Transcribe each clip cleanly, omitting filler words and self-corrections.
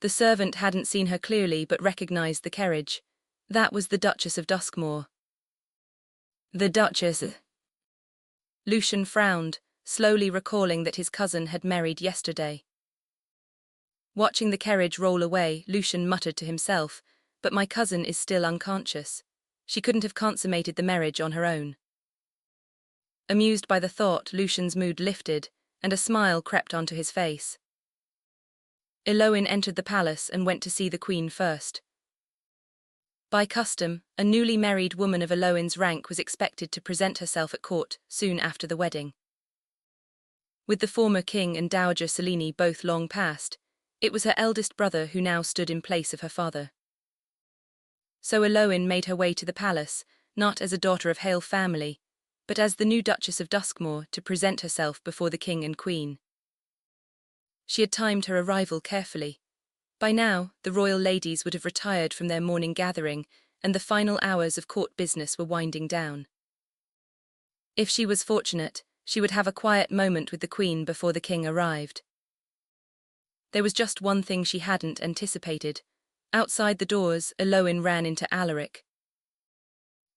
The servant hadn't seen her clearly but recognized the carriage. That was the Duchess of Duskmoor. The Duchess. Lucien frowned, slowly recalling that his cousin had married yesterday. Watching the carriage roll away, Lucien muttered to himself, "But my cousin is still unconscious. She couldn't have consummated the marriage on her own." Amused by the thought, Lucien's mood lifted, and a smile crept onto his face. Elowen entered the palace and went to see the queen first. By custom, a newly married woman of Elowen's rank was expected to present herself at court soon after the wedding. With the former King and Dowager Selene both long past, it was her eldest brother who now stood in place of her father. So Elowen made her way to the palace, not as a daughter of Hale family, but as the new Duchess of Duskmoor, to present herself before the king and queen. She had timed her arrival carefully. By now, the royal ladies would have retired from their morning gathering, and the final hours of court business were winding down. If she was fortunate, she would have a quiet moment with the queen before the king arrived. There was just one thing she hadn't anticipated. Outside the doors, Elowen ran into Alaric.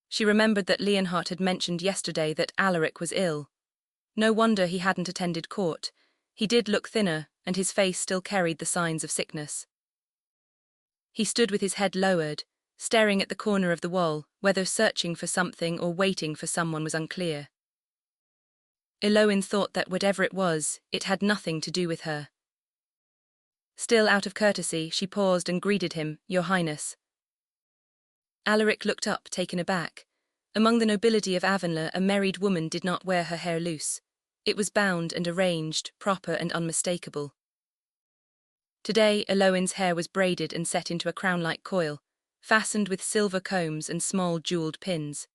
She remembered that Leonhart had mentioned yesterday that Alaric was ill. No wonder he hadn't attended court. He did look thinner, and his face still carried the signs of sickness. He stood with his head lowered, staring at the corner of the wall, whether searching for something or waiting for someone was unclear. Elowen thought that whatever it was, it had nothing to do with her. Still out of courtesy, she paused and greeted him, "Your Highness." Alaric looked up, taken aback. Among the nobility of Avonlea, a married woman did not wear her hair loose. It was bound and arranged, proper and unmistakable. Today, Elowen's hair was braided and set into a crown-like coil, fastened with silver combs and small jeweled pins.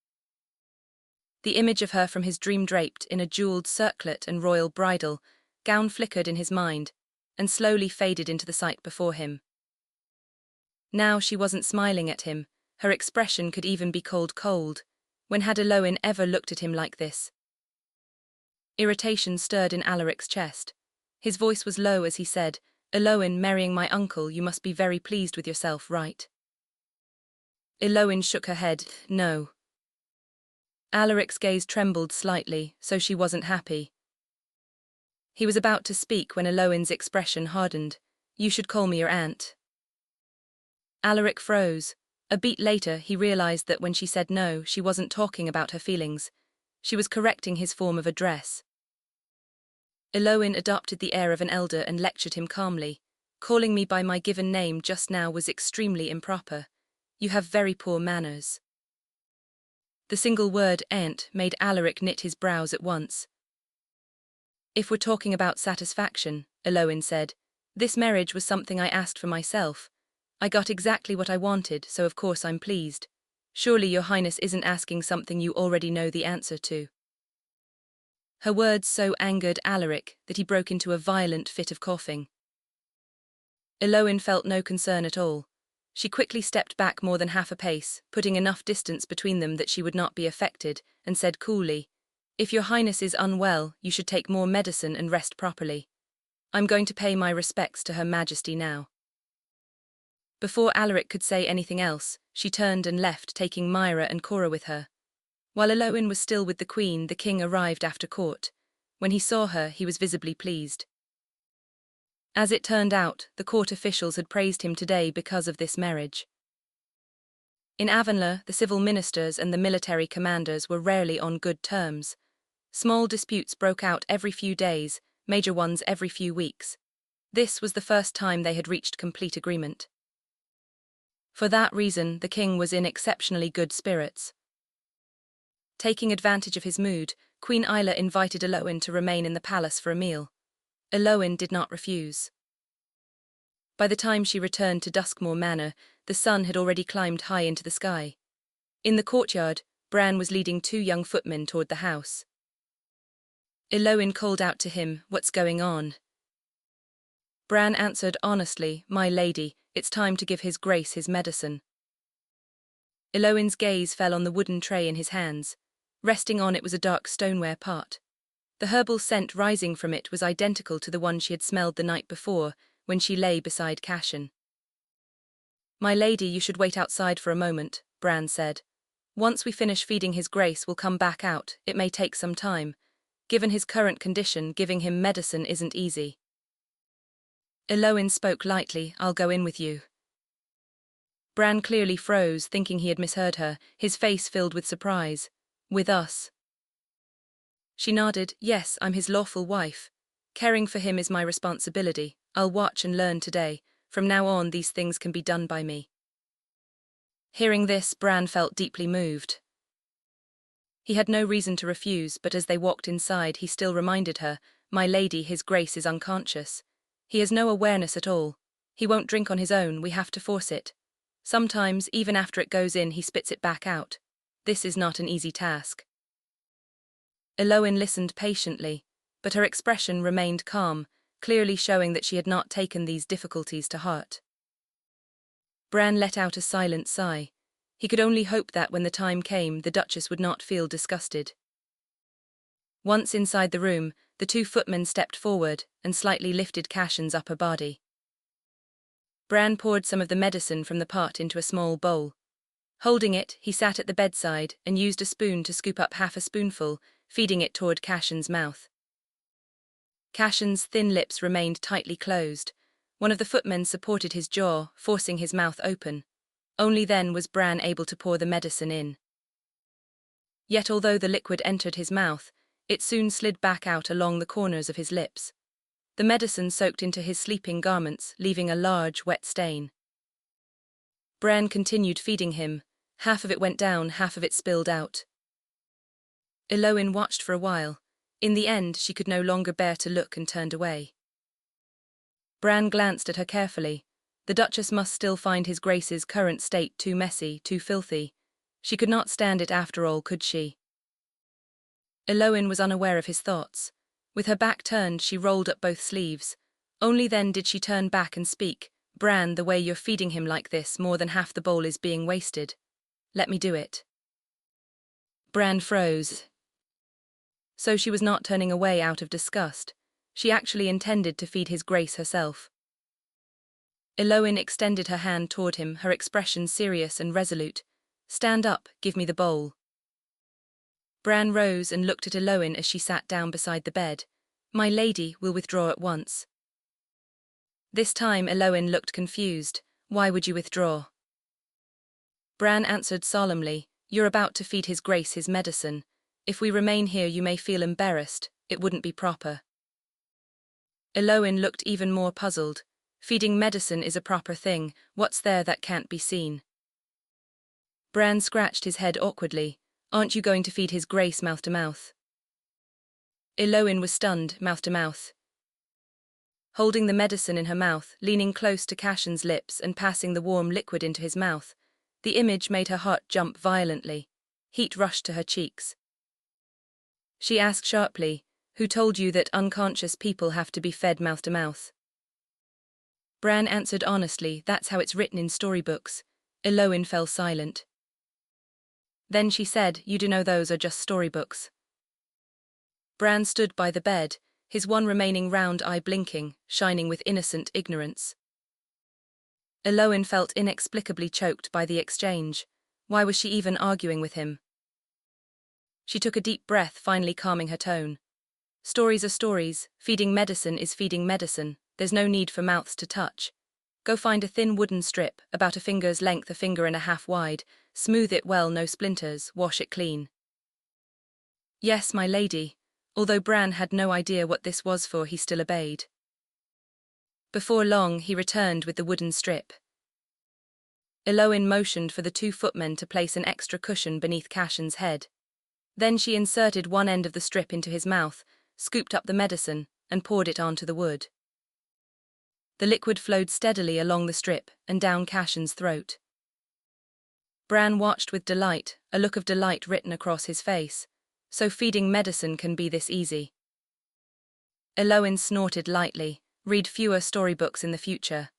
The image of her from his dream draped in a jeweled circlet and royal bridal gown flickered in his mind, and slowly faded into the sight before him. Now she wasn't smiling at him, her expression could even be cold. When had Elowen ever looked at him like this? Irritation stirred in Alaric's chest. His voice was low as he said, "Elowen, marrying my uncle, you must be very pleased with yourself, right?" Elowen shook her head, "No." Alaric's gaze trembled slightly, so she wasn't happy. He was about to speak when Elowen's expression hardened. "You should call me your aunt." Alaric froze. A beat later, he realized that when she said no, she wasn't talking about her feelings. She was correcting his form of address. Elowen adopted the air of an elder and lectured him calmly. "Calling me by my given name just now was extremely improper. You have very poor manners." The single word, aunt, made Alaric knit his brows at once. "If we're talking about satisfaction," Elowen said, "this marriage was something I asked for myself. I got exactly what I wanted, so of course I'm pleased. Surely your Highness isn't asking something you already know the answer to." Her words so angered Alaric that he broke into a violent fit of coughing. Elowen felt no concern at all. She quickly stepped back more than half a pace, putting enough distance between them that she would not be affected, and said coolly, "If your Highness is unwell, you should take more medicine and rest properly. I'm going to pay my respects to Her Majesty now." Before Alaric could say anything else, she turned and left, taking Myra and Cora with her. While Elowen was still with the Queen, the King arrived after court. When he saw her, he was visibly pleased. As it turned out, the court officials had praised him today because of this marriage. In Avonlea, the civil ministers and the military commanders were rarely on good terms. Small disputes broke out every few days, major ones every few weeks. This was the first time they had reached complete agreement. For that reason, the king was in exceptionally good spirits. Taking advantage of his mood, Queen Isla invited Elowen to remain in the palace for a meal. Elowen did not refuse. By the time she returned to Duskmoor Manor, the sun had already climbed high into the sky. In the courtyard, Bran was leading 2 young footmen toward the house. Elowen called out to him, "What's going on?" Bran answered honestly, "My lady, it's time to give His Grace his medicine." Elowen's gaze fell on the wooden tray in his hands. Resting on it was a dark stoneware pot. The herbal scent rising from it was identical to the one she had smelled the night before, when she lay beside Cassian. My lady, you should wait outside for a moment, Bran said. Once we finish feeding his grace, we'll come back out. It may take some time. Given his current condition, giving him medicine isn't easy. Elowen spoke lightly. I'll go in with you. Bran clearly froze, thinking he had misheard her, his face filled with surprise. With us? She nodded. Yes, I'm his lawful wife. Caring for him is my responsibility. I'll watch and learn today. From now on, these things can be done by me. Hearing this, Bran felt deeply moved. He had no reason to refuse, but as they walked inside, he still reminded her, My lady, his grace is unconscious. He has no awareness at all. He won't drink on his own, we have to force it. Sometimes, even after it goes in, he spits it back out. This is not an easy task. Elowen listened patiently, but her expression remained calm, clearly showing that she had not taken these difficulties to heart. Bran let out a silent sigh. He could only hope that when the time came, the Duchess would not feel disgusted. Once inside the room, the two footmen stepped forward and slightly lifted Cassian's upper body. Bran poured some of the medicine from the pot into a small bowl. Holding it, he sat at the bedside and used a spoon to scoop up half a spoonful, feeding it toward Cassian's mouth. Cassian's thin lips remained tightly closed. One of the footmen supported his jaw, forcing his mouth open. Only then was Bran able to pour the medicine in. Yet although the liquid entered his mouth, it soon slid back out along the corners of his lips. The medicine soaked into his sleeping garments, leaving a large, wet stain. Bran continued feeding him. Half of it went down, half of it spilled out. Elowen watched for a while. In the end, she could no longer bear to look and turned away. Bran glanced at her carefully. The Duchess must still find his grace's current state too messy, too filthy. She could not stand it after all, could she? Elowen was unaware of his thoughts. With her back turned, she rolled up both sleeves. Only then did she turn back and speak. Bran, the way you're feeding him like this, more than half the bowl is being wasted. Let me do it. Bran froze. So she was not turning away out of disgust. She actually intended to feed his grace herself. Elowen extended her hand toward him, her expression serious and resolute. Stand up, give me the bowl. Bran rose and looked at Elowen as she sat down beside the bed. My lady will withdraw at once. This time Elowen looked confused. Why would you withdraw? Bran answered solemnly, You're about to feed his grace his medicine. If we remain here you may feel embarrassed, it wouldn't be proper. Elowen looked even more puzzled. Feeding medicine is a proper thing, what's there that can't be seen? Bran scratched his head awkwardly. Aren't you going to feed his grace mouth to mouth? Elowen was stunned, mouth to mouth. Holding the medicine in her mouth, leaning close to Cassian's lips and passing the warm liquid into his mouth, the image made her heart jump violently. Heat rushed to her cheeks. She asked sharply, Who told you that unconscious people have to be fed mouth to mouth? Bran answered honestly, That's how it's written in storybooks. Elowen fell silent. Then she said, You do know those are just storybooks. Bran stood by the bed, his one remaining round eye blinking, shining with innocent ignorance. Elowen felt inexplicably choked by the exchange. Why was she even arguing with him? She took a deep breath, finally calming her tone. Stories are stories, feeding medicine is feeding medicine, there's no need for mouths to touch. Go find a thin wooden strip, about a finger's length, a finger and a half wide, smooth it well, no splinters, wash it clean. Yes, my lady. Although Bran had no idea what this was for, he still obeyed. Before long, he returned with the wooden strip. Elowen motioned for the two footmen to place an extra cushion beneath Cassian's head. Then she inserted one end of the strip into his mouth, scooped up the medicine, and poured it onto the wood. The liquid flowed steadily along the strip and down Cassian's throat. Bran watched with delight, a look of delight written across his face. So feeding medicine can be this easy. Elowen snorted lightly. Read fewer storybooks in the future.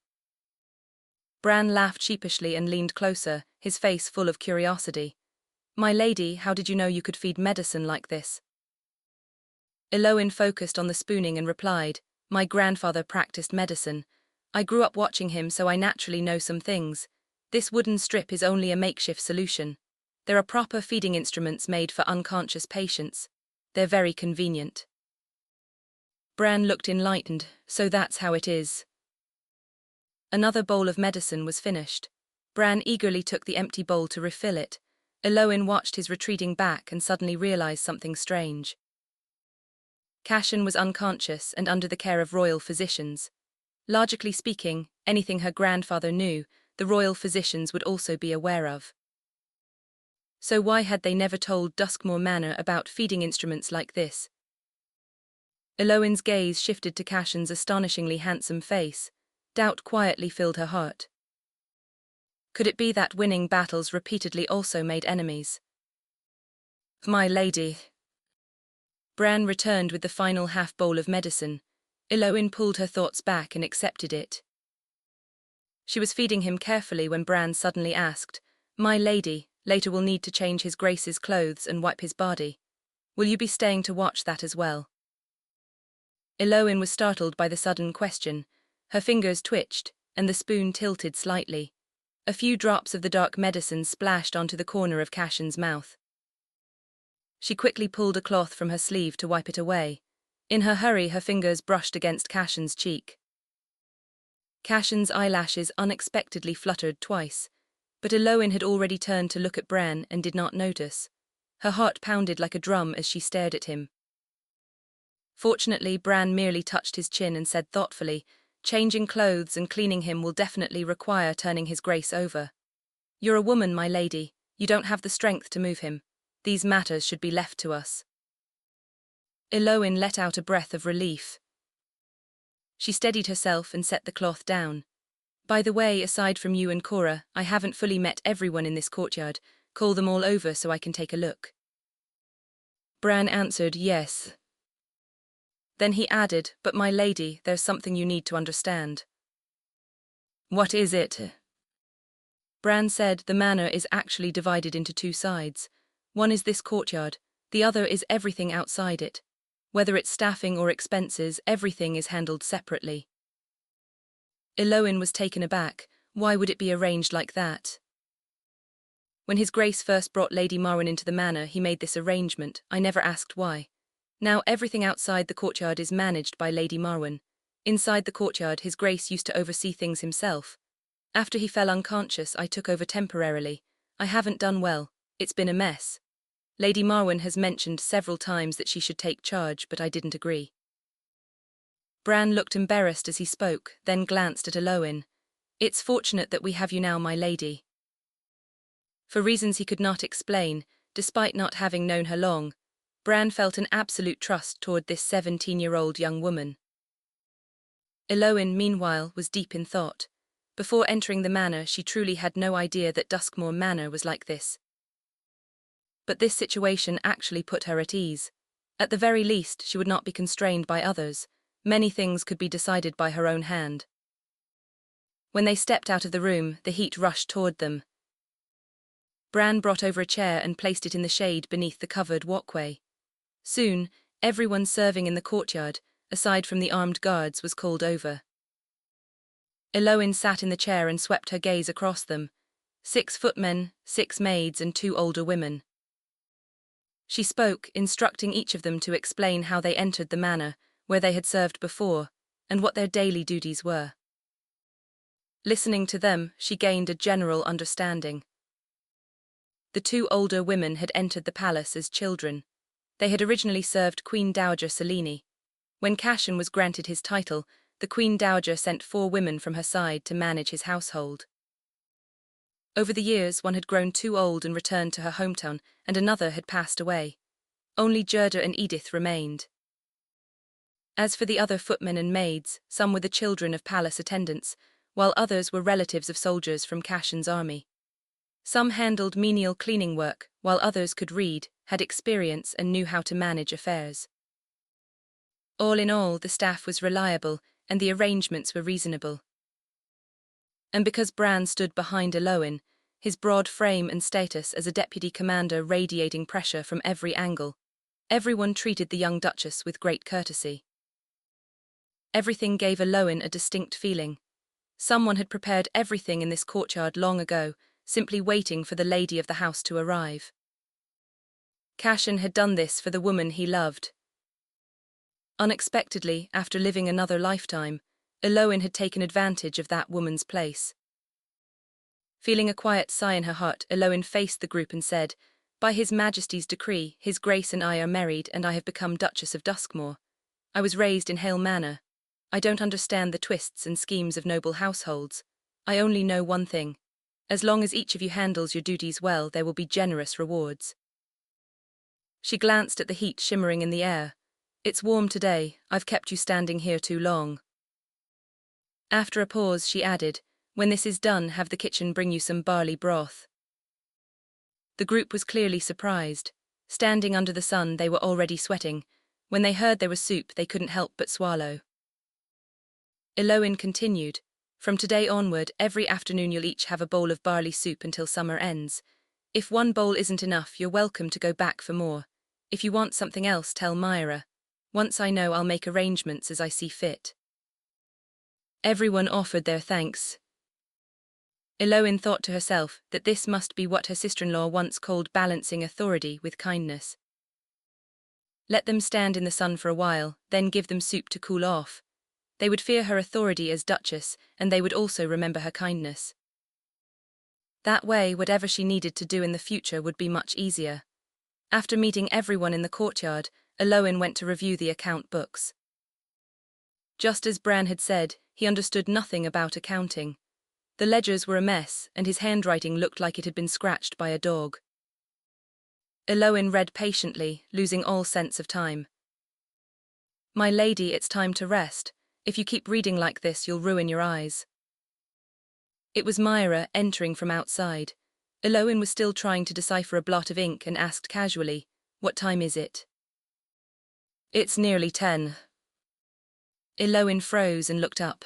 Bran laughed sheepishly and leaned closer, his face full of curiosity. My lady, how did you know you could feed medicine like this? Elowen focused on the spooning and replied, My grandfather practiced medicine. I grew up watching him, so I naturally know some things. This wooden strip is only a makeshift solution. There are proper feeding instruments made for unconscious patients. They're very convenient. Bran looked enlightened. So that's how it is. Another bowl of medicine was finished. Bran eagerly took the empty bowl to refill it. Elowen watched his retreating back and suddenly realized something strange. Cassian was unconscious and under the care of royal physicians. Logically speaking, anything her grandfather knew, the royal physicians would also be aware of. So why had they never told Duskmoor Manor about feeding instruments like this? Elowen's gaze shifted to Cassian's astonishingly handsome face. Doubt quietly filled her heart. Could it be that winning battles repeatedly also made enemies? My lady. Bran returned with the final half-bowl of medicine. Elowen pulled her thoughts back and accepted it. She was feeding him carefully when Bran suddenly asked, "My lady, later will need to change his grace's clothes and wipe his body. Will you be staying to watch that as well?" Elowen was startled by the sudden question. Her fingers twitched, and the spoon tilted slightly. A few drops of the dark medicine splashed onto the corner of Cassian's mouth. She quickly pulled a cloth from her sleeve to wipe it away. In her hurry, her fingers brushed against Cassian's cheek. Cassian's eyelashes unexpectedly fluttered twice, but Elowen had already turned to look at Bran and did not notice. Her heart pounded like a drum as she stared at him. Fortunately, Bran merely touched his chin and said thoughtfully, "Changing clothes and cleaning him will definitely require turning his grace over. You're a woman, my lady. You don't have the strength to move him. These matters should be left to us." Elowen let out a breath of relief. She steadied herself and set the cloth down. "By the way, aside from you and Cora, I haven't fully met everyone in this courtyard. Call them all over so I can take a look." Bran answered yes. Then he added, "But my lady, there's something you need to understand." "What is it?" Bran said, "The manor is actually divided into two sides. One is this courtyard, the other is everything outside it. Whether it's staffing or expenses, everything is handled separately." Elowen was taken aback. Why would it be arranged like that? "When His Grace first brought Lady Marwen into the manor, he made this arrangement. I never asked why. Now everything outside the courtyard is managed by Lady Marwen. Inside the courtyard, His Grace used to oversee things himself. After he fell unconscious, I took over temporarily. I haven't done well. It's been a mess. Lady Marwen has mentioned several times that she should take charge, but I didn't agree." Bran looked embarrassed as he spoke, then glanced at Elowen. "It's fortunate that we have you now, my lady." For reasons he could not explain, despite not having known her long, Bran felt an absolute trust toward this 17-year-old young woman. Elowen, meanwhile, was deep in thought. Before entering the manor, she truly had no idea that Duskmoor Manor was like this. But this situation actually put her at ease. At the very least, she would not be constrained by others. Many things could be decided by her own hand. When they stepped out of the room, the heat rushed toward them. Bran brought over a chair and placed it in the shade beneath the covered walkway. Soon, everyone serving in the courtyard, aside from the armed guards, was called over. Elowen sat in the chair and swept her gaze across them. 6 footmen, 6 maids, and 2 older women. She spoke, instructing each of them to explain how they entered the manor, where they had served before, and what their daily duties were. Listening to them, she gained a general understanding. The 2 older women had entered the palace as children. They had originally served Queen Dowager Selene. When Cassian was granted his title, the Queen Dowager sent 4 women from her side to manage his household. Over the years, one had grown too old and returned to her hometown, and another had passed away. Only Gerda and Edith remained. As for the other footmen and maids, some were the children of palace attendants, while others were relatives of soldiers from Cassian's army. Some handled menial cleaning work, while others could read, had experience, and knew how to manage affairs. All in all, the staff was reliable, and the arrangements were reasonable. And because Bran stood behind Elowen, his broad frame and status as a deputy commander radiating pressure from every angle, everyone treated the young Duchess with great courtesy. Everything gave Elowen a distinct feeling. Someone had prepared everything in this courtyard long ago, simply waiting for the lady of the house to arrive. Cassian had done this for the woman he loved. Unexpectedly, after living another lifetime, Elowen had taken advantage of that woman's place. Feeling a quiet sigh in her heart, Elowen faced the group and said, "By His Majesty's decree, His Grace and I are married and I have become Duchess of Duskmoor. I was raised in Hale Manor. I don't understand the twists and schemes of noble households. I only know one thing. As long as each of you handles your duties well, there will be generous rewards." She glanced at the heat shimmering in the air. "It's warm today, I've kept you standing here too long." After a pause, she added, "When this is done, have the kitchen bring you some barley broth." The group was clearly surprised. Standing under the sun, they were already sweating. When they heard there was soup, they couldn't help but swallow. Elowen continued, "From today onward, every afternoon you'll each have a bowl of barley soup until summer ends. If one bowl isn't enough, you're welcome to go back for more. If you want something else, tell Myra. Once I know, I'll make arrangements as I see fit." Everyone offered their thanks. Elowen thought to herself that this must be what her sister-in-law once called balancing authority with kindness. Let them stand in the sun for a while, then give them soup to cool off. They would fear her authority as Duchess, and they would also remember her kindness. That way, whatever she needed to do in the future would be much easier. After meeting everyone in the courtyard, Elowen went to review the account books. Just as Bran had said, he understood nothing about accounting. The ledgers were a mess, and his handwriting looked like it had been scratched by a dog. Elowen read patiently, losing all sense of time. "My lady, it's time to rest. If you keep reading like this, you'll ruin your eyes." It was Myra, entering from outside. Elowen was still trying to decipher a blot of ink and asked casually, "What time is it?" "It's nearly 10. Elowen froze and looked up.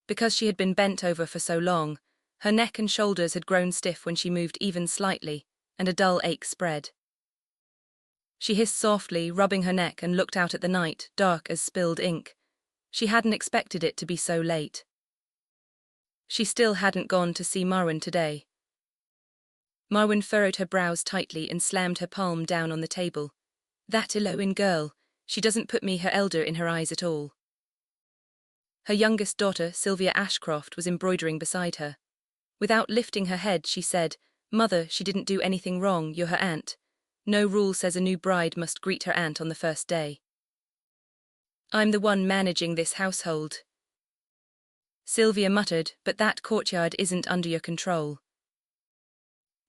Because she had been bent over for so long, her neck and shoulders had grown stiff when she moved even slightly, and a dull ache spread. She hissed softly, rubbing her neck, and looked out at the night, dark as spilled ink. She hadn't expected it to be so late. She still hadn't gone to see Marwyn today. Marwyn furrowed her brows tightly and slammed her palm down on the table. "That Elowen girl, she doesn't put me her elder in her eyes at all." Her youngest daughter, Sylvia Ashcroft, was embroidering beside her. Without lifting her head, she said, "Mother, she didn't do anything wrong, you're her aunt. No rule says a new bride must greet her aunt on the first day." "I'm the one managing this household." Sylvia muttered, "But that courtyard isn't under your control."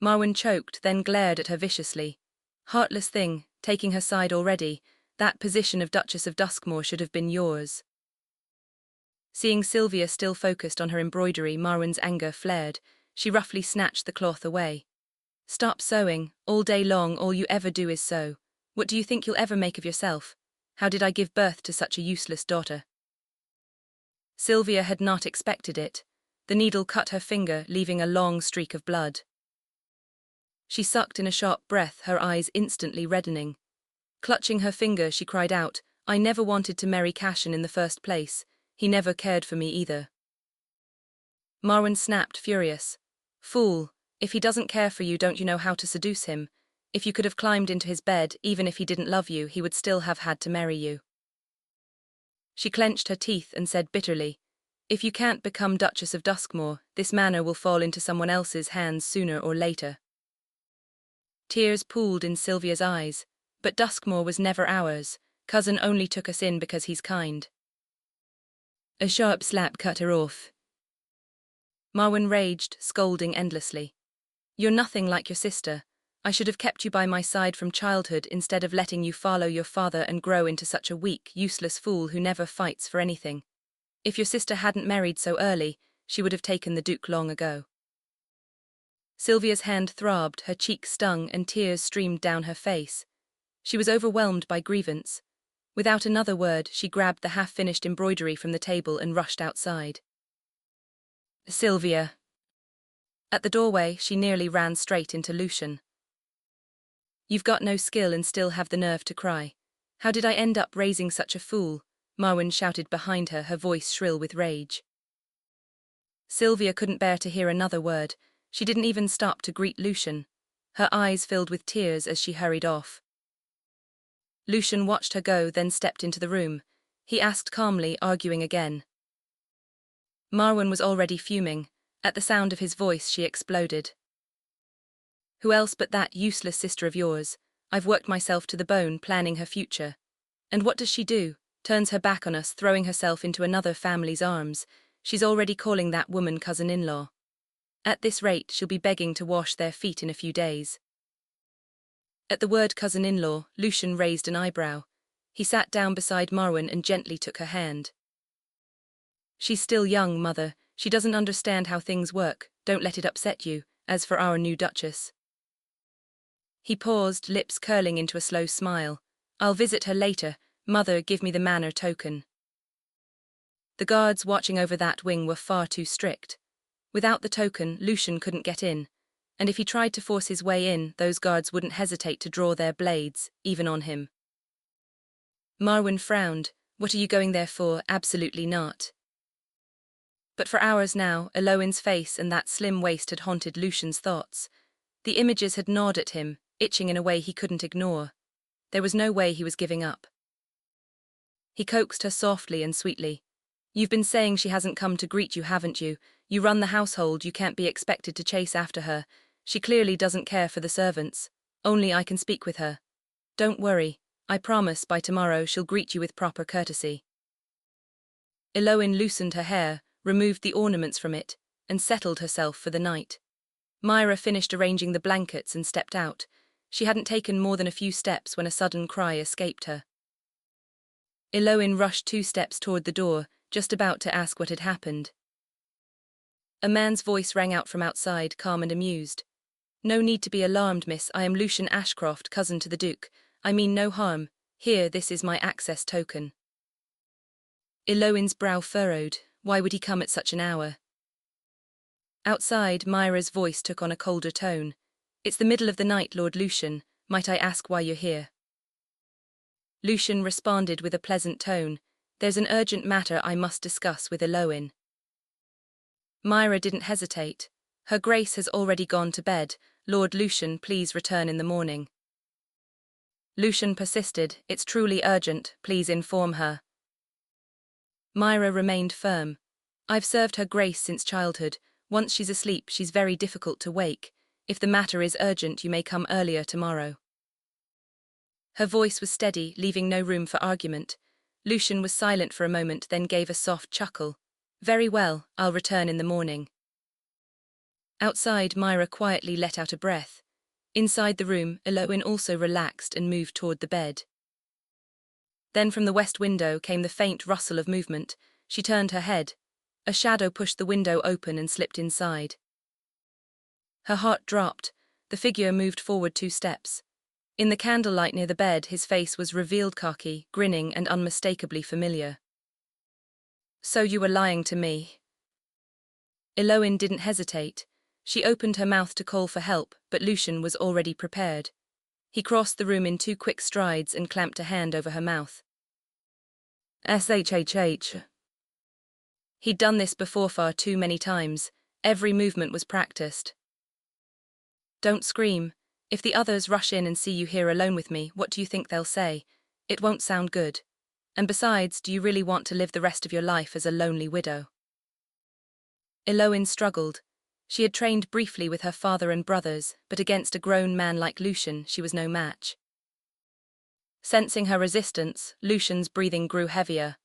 Marwyn choked, then glared at her viciously. "Heartless thing, taking her side already. That position of Duchess of Duskmoor should have been yours." Seeing Sylvia still focused on her embroidery, Marwyn's anger flared. She roughly snatched the cloth away. "Stop sewing. All day long all you ever do is sew. What do you think you'll ever make of yourself? How did I give birth to such a useless daughter?" Sylvia had not expected it. The needle cut her finger, leaving a long streak of blood. She sucked in a sharp breath, her eyes instantly reddening. Clutching her finger, she cried out, "I never wanted to marry Cassian in the first place. He never cared for me either." Marwyn snapped, furious. "Fool, if he doesn't care for you, don't you know how to seduce him? If you could have climbed into his bed, even if he didn't love you, he would still have had to marry you." She clenched her teeth and said bitterly, "If you can't become Duchess of Duskmoor, this manor will fall into someone else's hands sooner or later." Tears pooled in Sylvia's eyes. "But Duskmoor was never ours. Cousin only took us in because he's kind." A sharp slap cut her off. Marwyn raged, scolding endlessly. "You're nothing like your sister. I should have kept you by my side from childhood instead of letting you follow your father and grow into such a weak, useless fool who never fights for anything. If your sister hadn't married so early, she would have taken the Duke long ago." Sylvia's hand throbbed, her cheek stung, and tears streamed down her face. She was overwhelmed by grievance. Without another word, she grabbed the half-finished embroidery from the table and rushed outside. "Sylvia." At the doorway, she nearly ran straight into Lucien. "You've got no skill and still have the nerve to cry. How did I end up raising such a fool?" Marwyn shouted behind her, her voice shrill with rage. Sylvia couldn't bear to hear another word. She didn't even stop to greet Lucien. Her eyes filled with tears as she hurried off. Lucien watched her go, then stepped into the room. He asked calmly, arguing again. Marwan was already fuming. At the sound of his voice she exploded. Who else but that useless sister of yours? I've worked myself to the bone planning her future. And what does she do? Turns her back on us, throwing herself into another family's arms. She's already calling that woman cousin-in-law. At this rate, she'll be begging to wash their feet in a few days. At the word cousin-in-law, Lucien raised an eyebrow. He sat down beside Marwan and gently took her hand. She's still young, mother. She doesn't understand how things work. Don't let it upset you. As for our new duchess. He paused, lips curling into a slow smile. I'll visit her later. Mother, give me the manor token. The guards watching over that wing were far too strict. Without the token, Lucien couldn't get in. And if he tried to force his way in, those guards wouldn't hesitate to draw their blades, even on him. Marwan frowned. What are you going there for? Absolutely not. But for hours now, Elowen's face and that slim waist had haunted Lucien's thoughts. The images had gnawed at him, itching in a way he couldn't ignore. There was no way he was giving up. He coaxed her softly and sweetly. You've been saying she hasn't come to greet you, haven't you? You run the household, you can't be expected to chase after her. She clearly doesn't care for the servants. Only I can speak with her. Don't worry. I promise by tomorrow she'll greet you with proper courtesy. Elowen loosened her hair, removed the ornaments from it, and settled herself for the night. Myra finished arranging the blankets and stepped out. She hadn't taken more than a few steps when a sudden cry escaped her. Elowen rushed 2 steps toward the door, just about to ask what had happened. A man's voice rang out from outside, calm and amused. No need to be alarmed, miss. I am Lucien Ashcroft, cousin to the Duke. I mean no harm. Here, this is my access token. Elowen's brow furrowed. Why would he come at such an hour? Outside, Myra's voice took on a colder tone. It's the middle of the night, Lord Lucien. Might I ask why you're here? Lucien responded with a pleasant tone. There's an urgent matter I must discuss with Elowen. Myra didn't hesitate. Her Grace has already gone to bed. Lord Lucien, please return in the morning. Lucien persisted. It's truly urgent. Please inform her. Myra remained firm. I've served her Grace since childhood. Once she's asleep, she's very difficult to wake. If the matter is urgent, you may come earlier tomorrow. Her voice was steady, leaving no room for argument. Lucien was silent for a moment, then gave a soft chuckle. Very well, I'll return in the morning. Outside, Myra quietly let out a breath. Inside the room, Elowen also relaxed and moved toward the bed. Then from the west window came the faint rustle of movement. She turned her head. A shadow pushed the window open and slipped inside. Her heart dropped. The figure moved forward 2 steps. In the candlelight near the bed, his face was revealed khaki, grinning and unmistakably familiar. So you were lying to me. Elowen didn't hesitate. She opened her mouth to call for help, but Lucien was already prepared. He crossed the room in 2 quick strides and clamped a hand over her mouth. SHHH. He'd done this before far too many times. Every movement was practiced. Don't scream. If the others rush in and see you here alone with me, what do you think they'll say? It won't sound good. And besides, do you really want to live the rest of your life as a lonely widow? Elowen struggled. She had trained briefly with her father and brothers, but against a grown man like Lucien, she was no match. Sensing her resistance, Lucien's breathing grew heavier.